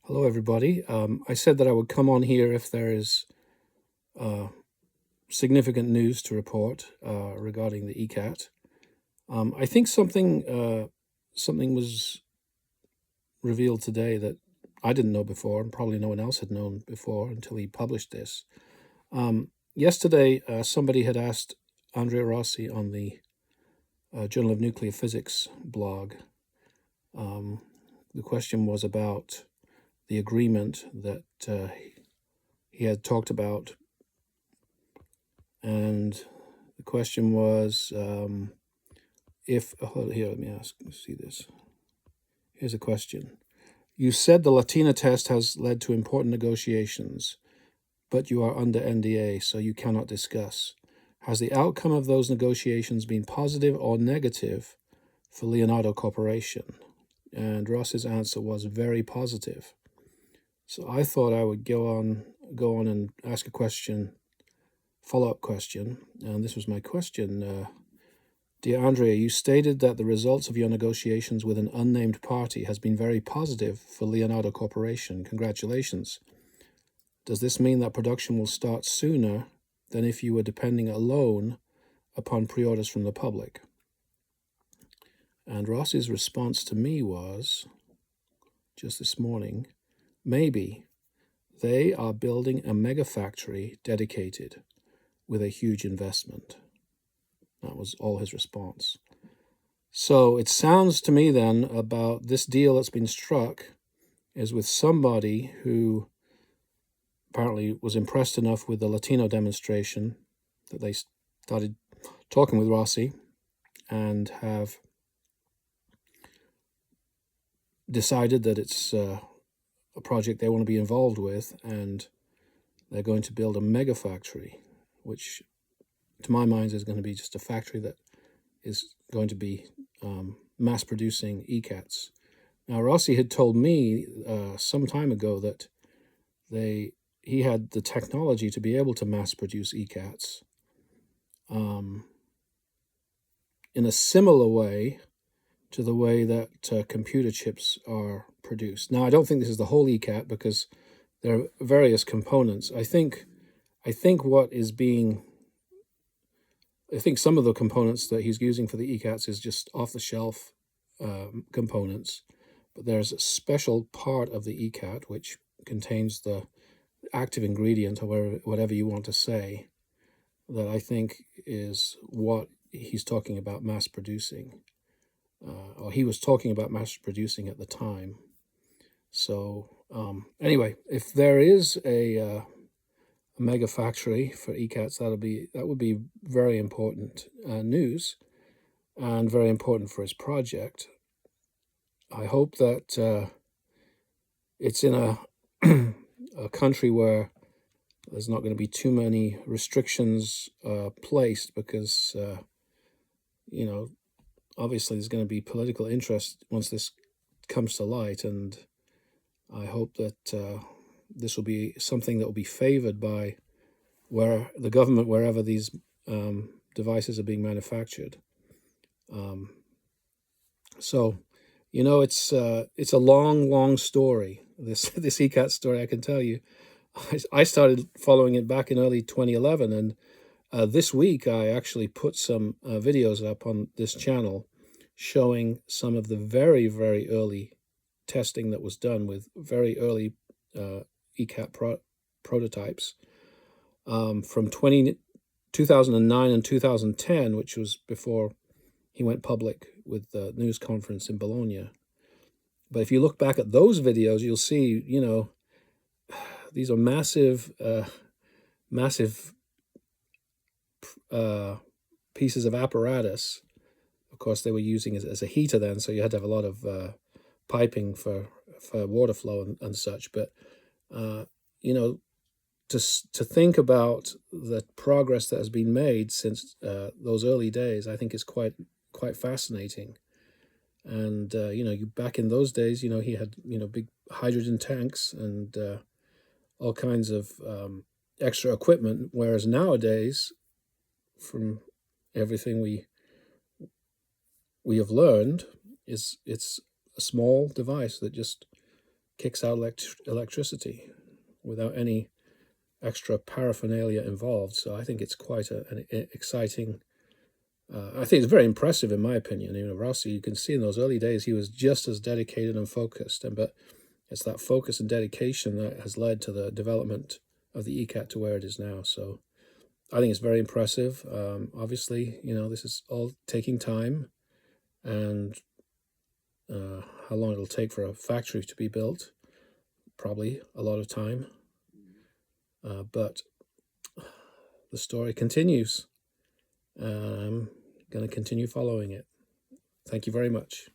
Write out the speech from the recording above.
Hello, everybody. I said that I would come on here if there is significant news to report regarding the ECat. I think something was revealed today that I didn't know before, and probably no one else had known before until he published this. Yesterday, somebody had asked Andrea Rossi on the Journal of Nuclear Physics blog. The question was about the agreement that he had talked about, and the question was here, let me see this. Here's a question. You said the Latina test has led to important negotiations, but you are under NDA, so you cannot discuss. Has the outcome of those negotiations been positive or negative for Leonardo Corporation? And Ross's answer was very positive. So I thought I would go on and ask a question, follow-up question, and this was my question. Dear Andrea, you stated that the results of your negotiations with an unnamed party has been very positive for Leonardo Corporation. Congratulations. Does this mean that production will start sooner than if you were depending alone upon pre-orders from the public? And Ross's response to me was, just this morning, maybe. They are building a mega factory dedicated with a huge investment. That was all his response. So it sounds to me then about this deal that's been struck is with somebody who apparently was impressed enough with the Latino demonstration that they started talking with Rossi and have decided that it's a project they want to be involved with, and they're going to build a mega factory, which to my mind is going to be just a factory that is going to be mass producing ECats. Now, Rossi had told me some time ago that he had the technology to be able to mass produce ECats in a similar way to the way that computer chips are produced. Now, I don't think this is the whole ECat because there are various components. I think what is being I think some of the components that he's using for the ECats is just off-the-shelf components, but there's a special part of the ECat which contains the active ingredient, or whatever you want to say, that I think is what he's talking about mass producing, or he was talking about mass producing at the time. So anyway, if there is a mega factory for ECats, that would be very important news and very important for his project. I hope that it's in a country where there's not going to be too many restrictions placed, because obviously there's going to be political interest once this comes to light, and I hope that this will be something that will be favored by the government, wherever these devices are being manufactured. So, it's a long story. This ECat story, I can tell you. I started following it back in early 2011, and this week I actually put some videos up on this channel showing some of the very, very early testing that was done with very early ECat prototypes from 2009 and 2010, which was before he went public with the news conference in Bologna. But if you look back at those videos, you'll see, these are massive pieces of apparatus. Of course, they were using it as a heater then, so you had to have a lot of piping for water flow and such. But to think about the progress that has been made since those early days, I think is quite fascinating. And back in those days, he had big hydrogen tanks and all kinds of extra equipment, whereas nowadays, from everything we have learned, it's a small device that just kicks out electricity without any extra paraphernalia involved. So I think it's quite an exciting. I think it's very impressive, in my opinion. Rossi, you can see in those early days he was just as dedicated and focused, but it's that focus and dedication that has led to the development of the ECat to where it is now. So I think it's very impressive. Obviously, this is all taking time, and how long it'll take for a factory to be built, probably a lot of time. But the story continues. I'm going to continue following it. Thank you very much.